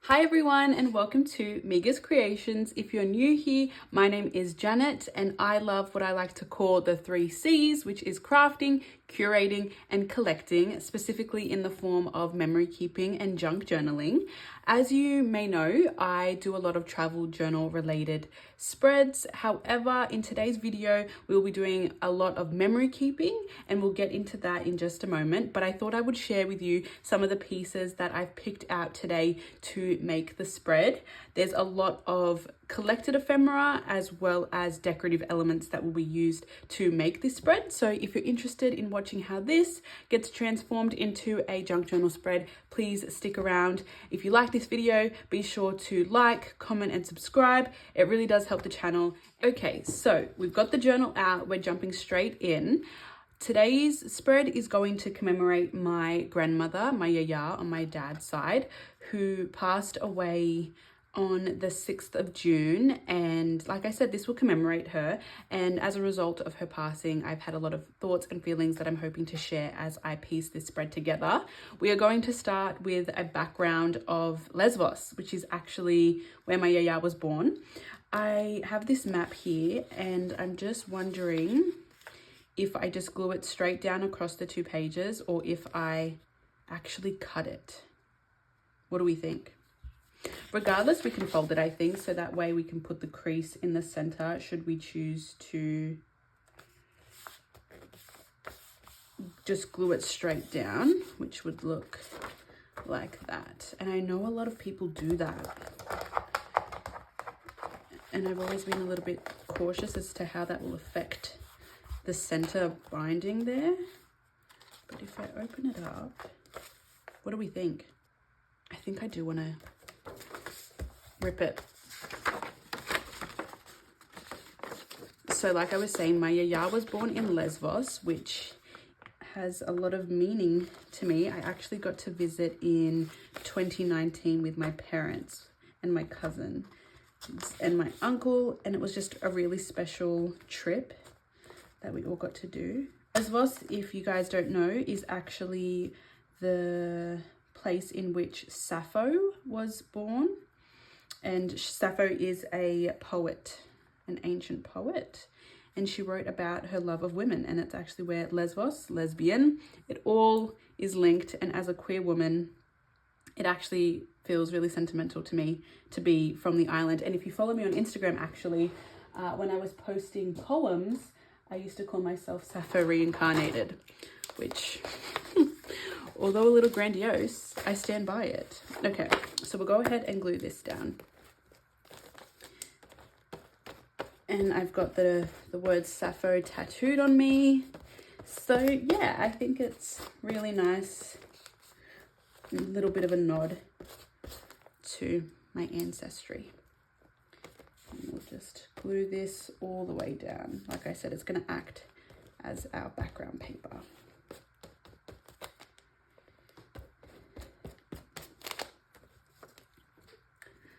Hi everyone and welcome to Miga's Creations. If you're new here, my name is Janet and I love what I like to call the 3 C's, which is crafting, curating and collecting, specifically in the form of memory keeping and junk journaling. As you may know, I do a lot of travel journal related spreads. However, in today's video, we'll be doing a lot of memory keeping and we'll get into that in just a moment. But I thought I would share with you some of the pieces that I've picked out today to make the spread. There's a lot of collected ephemera as well as decorative elements that will be used to make this spread. So if you're interested in watching how this gets transformed into a junk journal spread, please stick around. If you like this video, be sure to like, comment and subscribe. It really does help the channel. Okay, so we've got the journal out. We're jumping straight in. Today's spread is going to commemorate my grandmother, my yaya on my dad's side, who passed away on the 6th of June. And like I said, this will commemorate her. And as a result of her passing, I've had a lot of thoughts and feelings that I'm hoping to share as I piece this spread together. We are going to start with a background of Lesvos, which is actually where my yaya was born. I have this map here and I'm just wondering if I just glue it straight down across the 2 pages or if I actually cut it. What do we think? Regardless, we can fold it, I think, so that way we can put the crease in the center should we choose to just glue it straight down, which would look like that. And I know a lot of people do that. And I've always been a little bit cautious as to how that will affect the center binding there. But if I open it up, what do we think? I think I do want to rip it. So like I was saying, my yaya was born in Lesvos, which has a lot of meaning to me. I actually got to visit in 2019 with my parents and my cousin and my uncle, and it was just a really special trip that we all got to do. Lesvos, if you guys don't know, is actually the place in which Sappho was born. And Sappho is a poet, an ancient poet. And she wrote about her love of women. And it's actually where Lesvos, lesbian, it all is linked. And as a queer woman, it actually feels really sentimental to me to be from the island. And if you follow me on Instagram, actually, when I was posting poems, I used to call myself Sappho Reincarnated, which, although a little grandiose, I stand by it. Okay, so we'll go ahead and glue this down. And I've got the word Sappho tattooed on me. So yeah, I think it's really nice. A little bit of a nod to my ancestry. And we'll just glue this all the way down. Like I said, it's going to act as our background paper.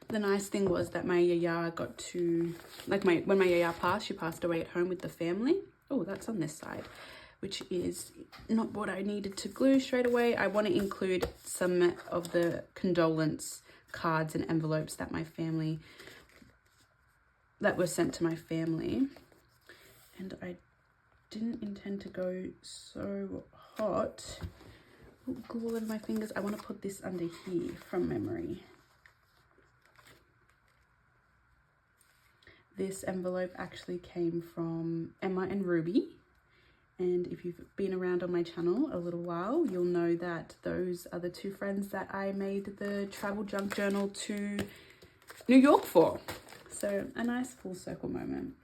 The nice thing was that my yaya got to, when my yaya passed, she passed away at home with the family. Oh, that's on this side, which is not what I needed to glue straight away. I want to include some of the condolence cards and envelopes that were sent to my family. And I didn't intend to go so hot. Ooh, glue all over my fingers. I want to put this under here from memory. This envelope actually came from Emma and Ruby. And if you've been around on my channel a little while, you'll know that those are the 2 friends that I made the travel junk journal to New York for. So a nice full circle moment.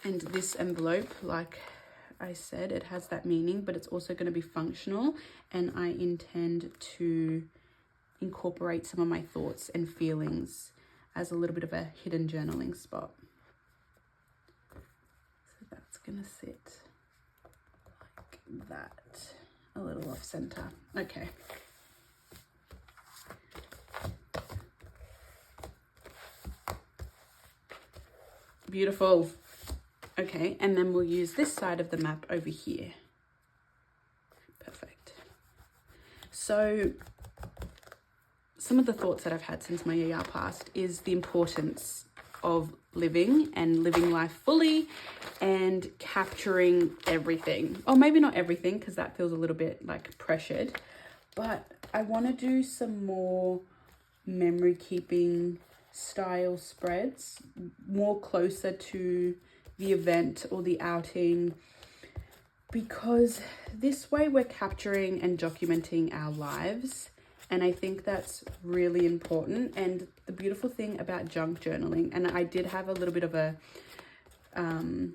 And this envelope, like I said, it has that meaning, but it's also going to be functional. And I intend to incorporate some of my thoughts and feelings as a little bit of a hidden journaling spot. So that's going to sit like that, a little off center. Okay. Beautiful. Okay, and then we'll use this side of the map over here. Perfect. So some of the thoughts that I've had since my yaya passed is the importance of living and living life fully and capturing everything. Or maybe not everything, because that feels a little bit like pressured, but I want to do some more memory keeping style spreads, more closer to the event or the outing, because this way we're capturing and documenting our lives. And I think that's really important. And the beautiful thing about junk journaling, and I did have a little bit of a, on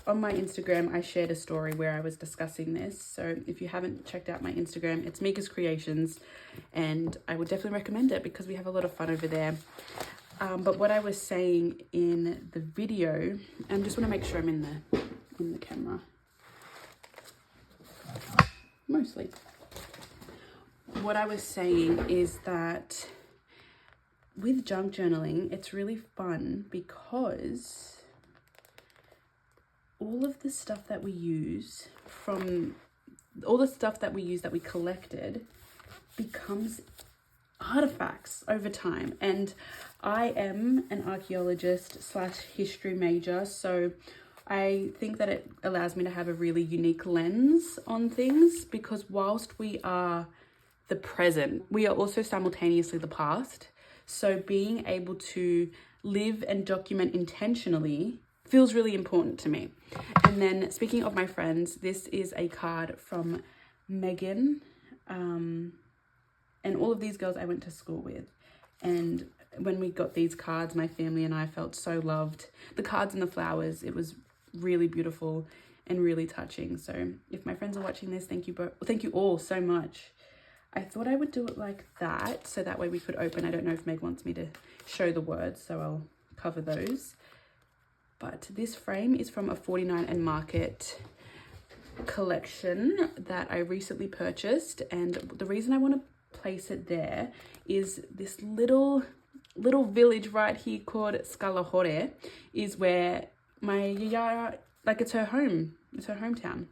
my Instagram, I shared a story where I was discussing this. So if you haven't checked out my Instagram, it's Mika's Creations, and I would definitely recommend it because we have a lot of fun over there. But what I was saying in the video, I just want to make sure I'm in the camera, mostly. What I was saying is that with junk journaling, it's really fun because all of the stuff that we use that we collected becomes artifacts over time. And I am an archaeologist / history major, so I think that it allows me to have a really unique lens on things, because whilst we are the present, we are also simultaneously the past. So being able to live and document intentionally feels really important to me. And then speaking of my friends, this is a card from Megan, and all of these girls I went to school with. And when we got these cards, my family and I felt so loved. The cards and the flowers, it was really beautiful and really touching. So if my friends are watching this, thank you all so much. I thought I would do it like that, so that way we could open. I don't know if Meg wants me to show the words, so I'll cover those. But this frame is from a 49 and Market collection that I recently purchased. And the reason I want to place it there is this little village right here called Scalahore is where my yaya, like, it's her home. It's her hometown.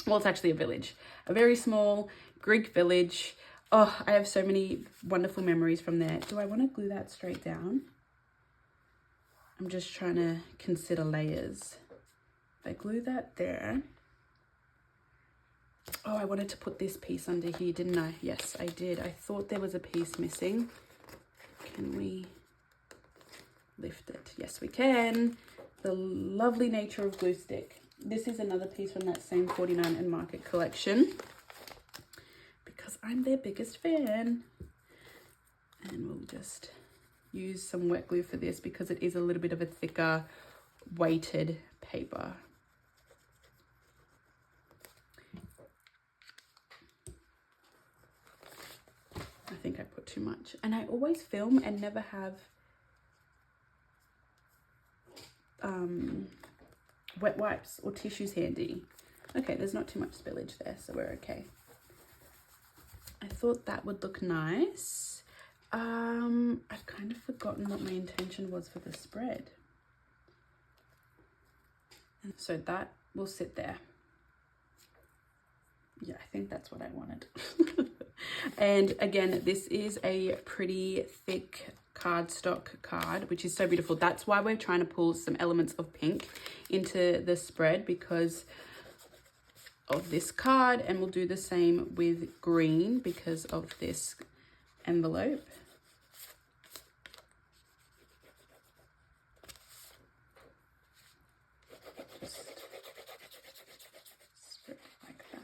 Well, it's actually a village, a very small Greek village. Oh, I have so many wonderful memories from there. Do I want to glue that straight down? I'm just trying to consider layers. If I glue that there. Oh, I wanted to put this piece under here, didn't I? Yes, I did. I thought there was a piece missing. Can we lift it? Yes, we can. The lovely nature of glue stick. This is another piece from that same 49 and Market collection, because I'm their biggest fan. And we'll just use some wet glue for this because it is a little bit of a thicker weighted paper. I think I put too much, and I always film and never have wet wipes or tissues handy. Okay, there's not too much spillage there, so we're okay. I thought that would look nice. I've kind of forgotten what my intention was for the spread. And so that will sit there. Yeah, I think that's what I wanted. And again, this is a pretty thick cardstock card, which is so beautiful. That's why we're trying to pull some elements of pink into the spread, because of this card, and we'll do the same with green because of this envelope. Just spread it like that.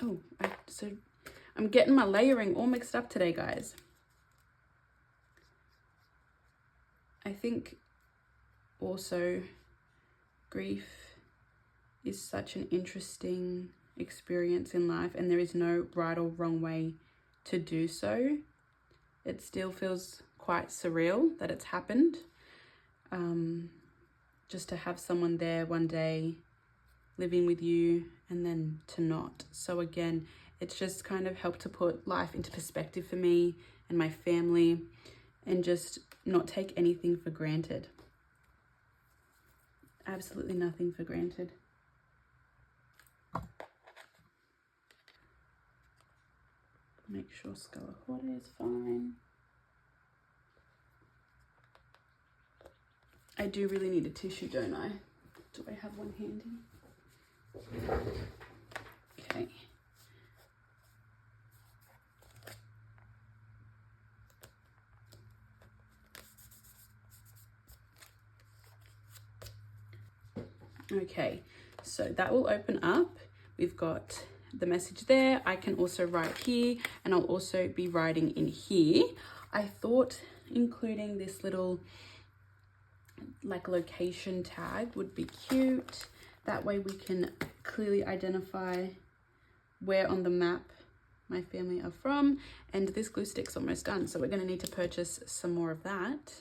Oh, so I'm getting my layering all mixed up today, guys. I think also grief is such an interesting experience in life, and there is no right or wrong way to do so. It still feels quite surreal that it's happened. Just to have someone there one day living with you and then to not. So again, it's just kind of helped to put life into perspective for me and my family. and just not take anything for granted. Absolutely nothing for granted. Make sure Scala Jorge is fine. I do really need a tissue, don't I? Do I have one handy? Okay. Okay, so that will open up. We've got the message there. I can also write here, and I'll also be writing in here. I thought including this little like location tag would be cute. That way we can clearly identify where on the map my family are from. And this glue stick's almost done, so we're going to need to purchase some more of that.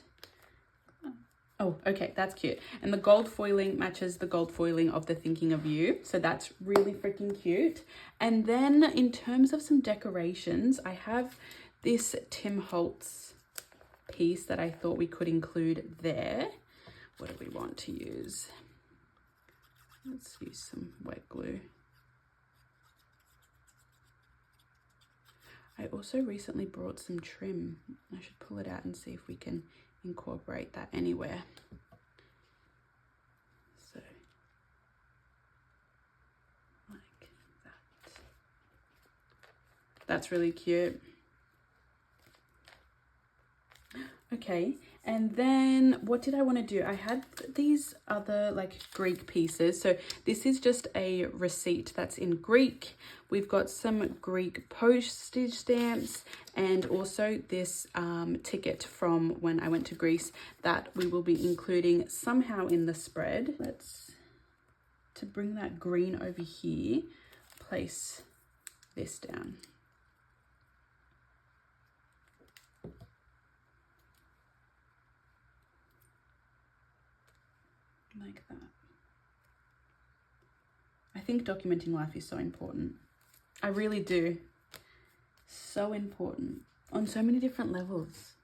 Oh, okay, that's cute. And the gold foiling matches the gold foiling of the Thinking of You. So that's really freaking cute. And then in terms of some decorations, I have this Tim Holtz piece that I thought we could include there. What do we want to use? Let's use some wet glue. I also recently brought some trim. I should pull it out and see if we can incorporate that anywhere. So, like that. That's really cute. Okay, and then what did I want to do? I had these other like Greek pieces. So this is just a receipt that's in Greek. We've got some Greek postage stamps and also this ticket from when I went to Greece that we will be including somehow in the spread. To bring that green over here, place this down. Like that. I think documenting life is so important. I really do. So important on so many different levels.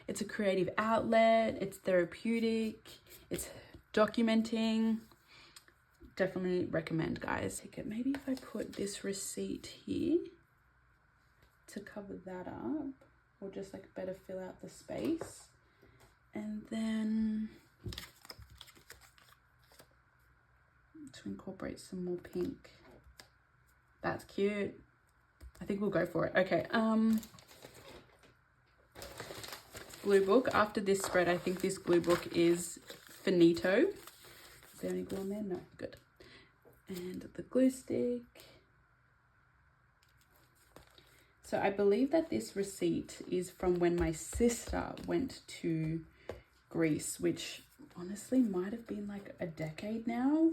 It's a creative outlet, it's therapeutic, it's documenting. Definitely recommend, guys. Maybe if I put this receipt here to cover that up, or just like better fill out the space. And then to incorporate some more pink. That's cute. I think we'll go for it. Okay, glue book. After this spread, I think this glue book is finito. Is there any glue on there? No, good. And the glue stick. So I believe that this receipt is from when my sister went to Greece, which honestly might have been like a decade now,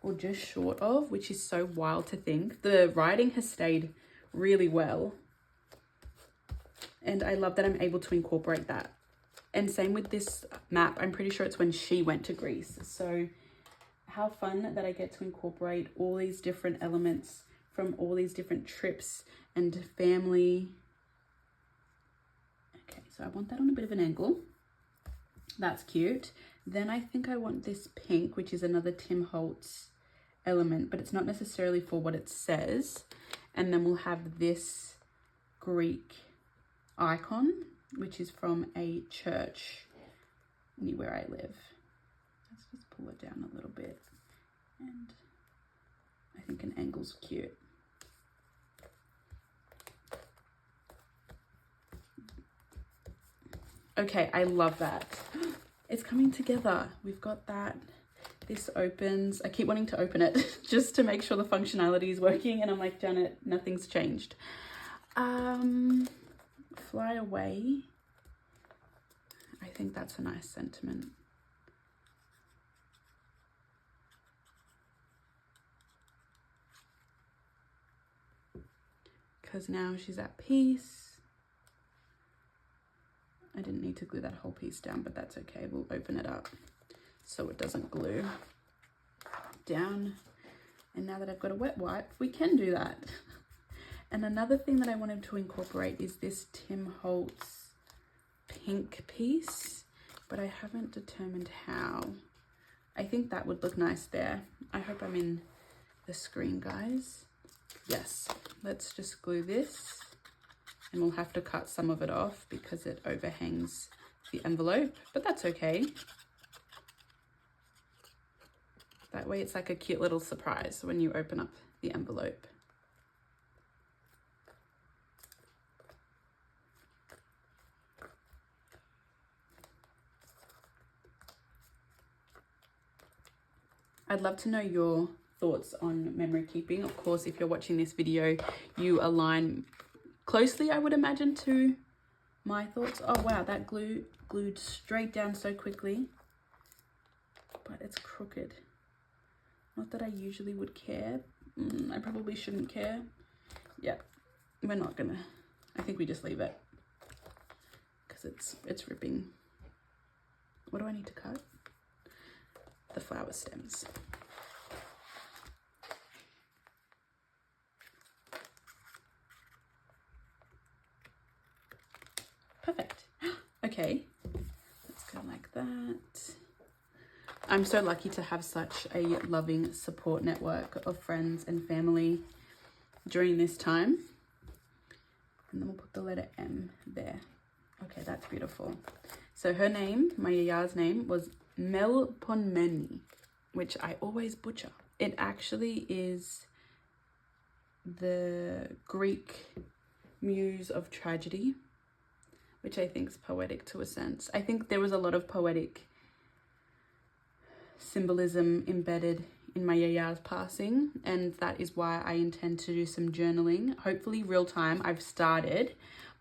or just short of, which is so wild to think. The writing has stayed really well, and I love that I'm able to incorporate that. And same with this map. I'm pretty sure it's when she went to Greece. So how fun that I get to incorporate all these different elements from all these different trips and family. Okay, so I want that on a bit of an angle. That's cute. Then I think I want this pink, which is another Tim Holtz element, but it's not necessarily for what it says. And then we'll have this Greek icon, which is from a church near where I live. Let's just pull it down a little bit. And I think an angle's cute. Okay, I love that. It's coming together. We've got that. This opens. I keep wanting to open it just to make sure the functionality is working. And I'm like, Janet, nothing's changed. Fly away. I think that's a nice sentiment. Because now she's at peace. I didn't need to glue that whole piece down, but that's okay. We'll open it up so it doesn't glue down. And now that I've got a wet wipe, we can do that. And another thing that I wanted to incorporate is this Tim Holtz pink piece, but I haven't determined how. I think that would look nice there. I hope I'm in the screen, guys. Yes, let's just glue this, and we'll have to cut some of it off because it overhangs the envelope, but that's okay. That way it's like a cute little surprise when you open up the envelope. I'd love to know your thoughts on memory keeping. Of course, if you're watching this video, you align closely, I would imagine, to my thoughts. Oh wow, that glued straight down so quickly, but it's crooked. Not that I usually would care. I probably shouldn't care. Yeah, we're not gonna, I think we just leave it because it's ripping. What do I need to cut? The flower stems. Perfect. Okay, let's go like that. I'm so lucky to have such a loving support network of friends and family during this time. And then we'll put the letter M there. Okay, that's beautiful. So her name, my yaya's name, was Melpomene, which I always butcher. It actually is the Greek muse of tragedy, which I think is poetic to a sense. I think there was a lot of poetic symbolism embedded in my yaya's passing, and that is why I intend to do some journaling, hopefully real time. I've started,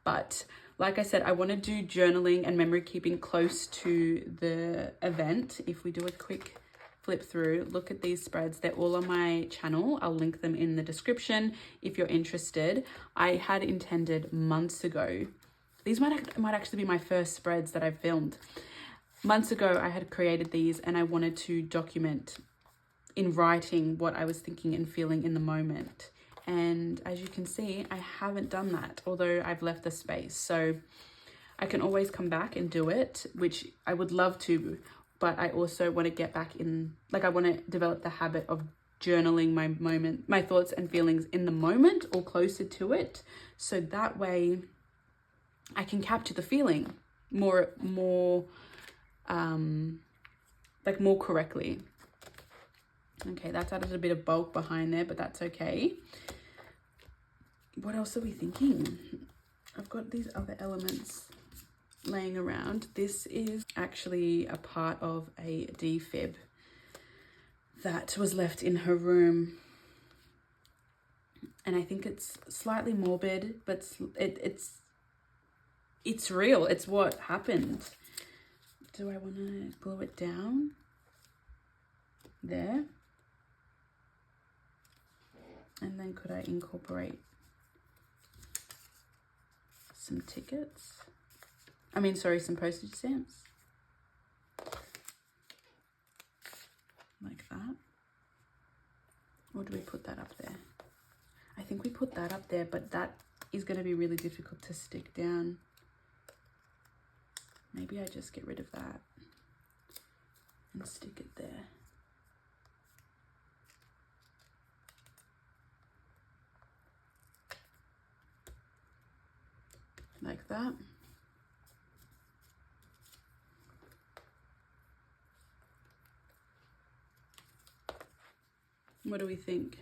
but like I said, I want to do journaling and memory keeping close to the event. If we do a quick flip through, look at these spreads. They're all on my channel. I'll link them in the description if you're interested. I had intended months ago, these might actually be my first spreads that I've filmed. Months ago, I had created these and I wanted to document in writing what I was thinking and feeling in the moment. And as you can see, I haven't done that, although I've left the space. So I can always come back and do it, which I would love to, but I also want to get back in, like I want to develop the habit of journaling my thoughts and feelings in the moment or closer to it. So that way I can capture the feeling more correctly. Okay, that's added a bit of bulk behind there, but that's okay. What else are we thinking? I've got these other elements laying around. This is actually a part of a defib that was left in her room. And I think it's slightly morbid, but it's real. It's what happened. Do I want to glue it down? There. And then could I incorporate some tickets? Some postage stamps. Like that. Or do we put that up there? I think we put that up there, but that is going to be really difficult to stick down. Maybe I just get rid of that and stick it there. Like that. What do we think?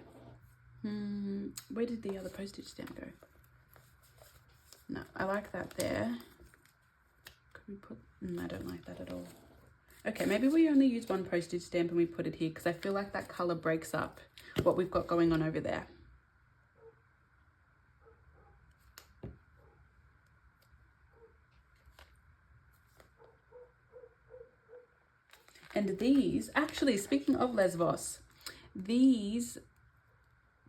Where did the other postage stamp go? No, I like that there. Could we put, I don't like that at all. Okay, maybe we only use one postage stamp and we put it here because I feel like that color breaks up what we've got going on over there. And these, actually, speaking of Lesvos, these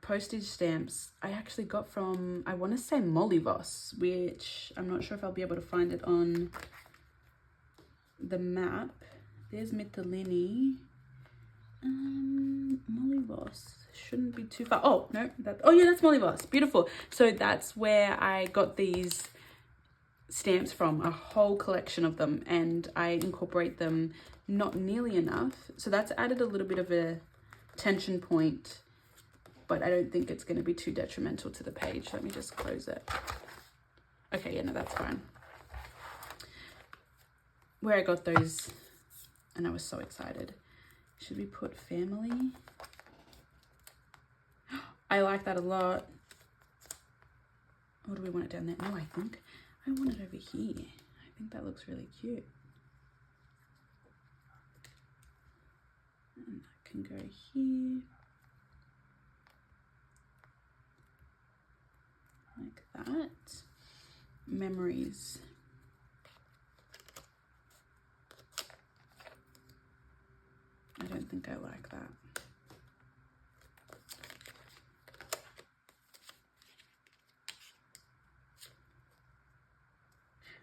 postage stamps I actually got from, I want to say Mollyvos, which I'm not sure if I'll be able to find it on the map. There's Mytilene. Mollyvos shouldn't be too far. Oh, no, oh yeah, that's Mollyvos. Beautiful. So that's where I got these stamps from, a whole collection of them, and I incorporate them not nearly enough. So that's added a little bit of a tension point, but I don't think it's going to be too detrimental to the page. Let me just close it. Okay, yeah, no, that's fine. Where I got those, and I was so excited. Should we put family? I like that a lot. Or do we want it down there? No, I think I want it over here. I think that looks really cute. And that can go here. Like that. Memories. I don't think I like that.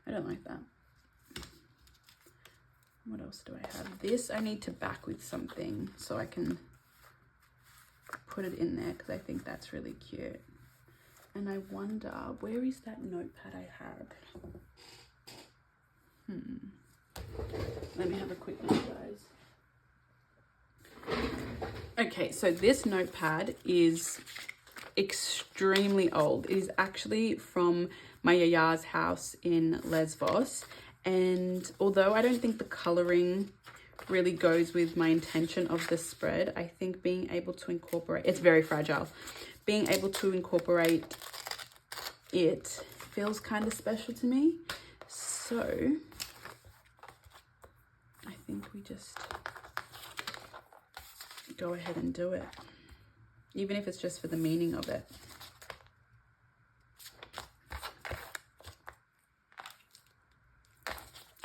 I don't like that. What else do I have? This I need to back with something so I can put it in there because I think that's really cute. And I wonder, where is that notepad I had? Let me have a quick look, guys. Okay, so this notepad is extremely old. It is actually from my yaya's house in Lesbos, and although I don't think the coloring really goes with my intention of the spread, I think being able to incorporate, it's very fragile, being able to incorporate it feels kind of special to me. So I think we just go ahead and do it, even if it's just for the meaning of it.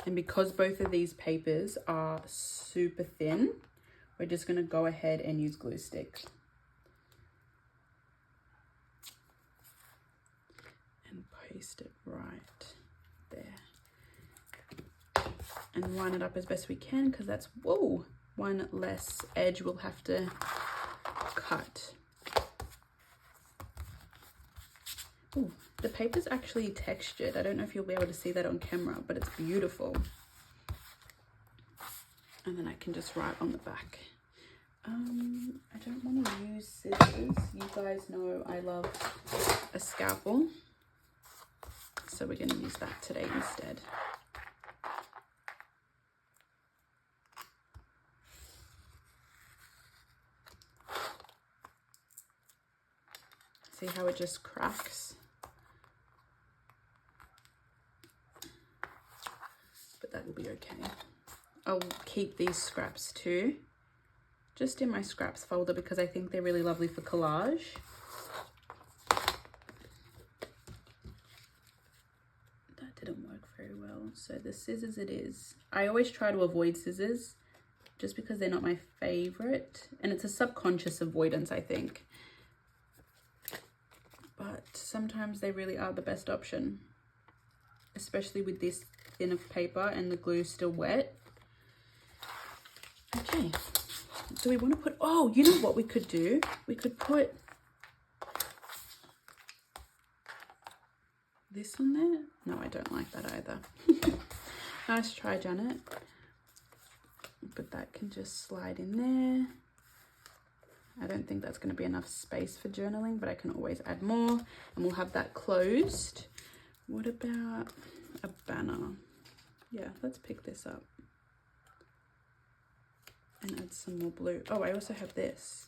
And because both of these papers are super thin, we're just going to go ahead and use glue stick. And paste it right there. And line it up as best we can, because that's, whoa, one less edge we'll have to cut. Ooh, the paper's actually textured. I don't know if you'll be able to see that on camera, but it's beautiful. And then I can just write on the back. I don't want to use scissors. You guys know I love a scalpel. So we're going to use that today instead. See how it just cracks? But that will be okay. I'll keep these scraps too, just in my scraps folder, because I think they're really lovely for collage. That didn't work very well, so the scissors it is. I always try to avoid scissors just because they're not my favorite, and it's a subconscious avoidance, I think. But sometimes they really are the best option, especially with this thin of paper and the glue still wet. Okay, so we want to put, oh, you know what we could do? We could put this on there. No, I don't like that either. Nice try, Janet. But that can just slide in there. I don't think that's going to be enough space for journaling, but I can always add more, and we'll have that closed. What about a banner? Yeah, let's pick this up and add some more blue. Oh, I also have this.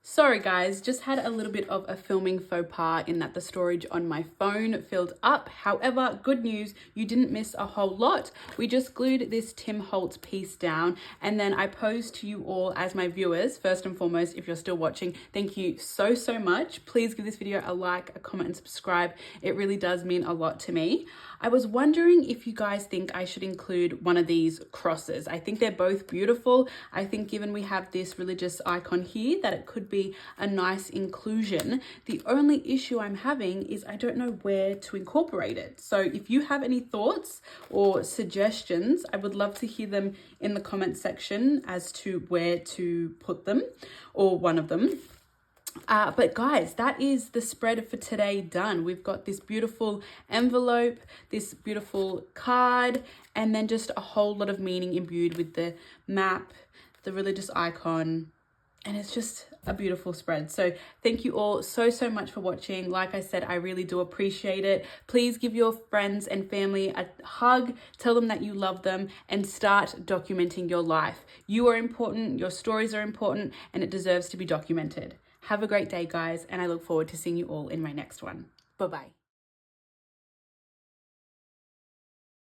Sorry guys, just had a little bit of a filming faux pas in that the storage on my phone filled up. However, good news, you didn't miss a whole lot. We just glued this Tim Holtz piece down, and then I posed to you all as my viewers. First and foremost, if you're still watching, thank you so much. Please give this video a like, a comment, and subscribe. It really does mean a lot to me. I was wondering if you guys think I should include one of these crosses. I think they're both beautiful. I think given we have this religious icon here, that it could be a nice inclusion. The only issue I'm having is I don't know where to incorporate it. So if you have any thoughts or suggestions, I would love to hear them in the comment section as to where to put them, or one of them. But guys, that is the spread for today done. We've got this beautiful envelope, this beautiful card, and then just a whole lot of meaning imbued with the map, the religious icon, and it's just a beautiful spread. So thank you all so much for watching. Like I said, I really do appreciate it. Please give your friends and family a hug, tell them that you love them, and start documenting your life. You are important, your stories are important, and it deserves to be documented. Have a great day, guys, and I look forward to seeing you all in my next one. Bye-bye.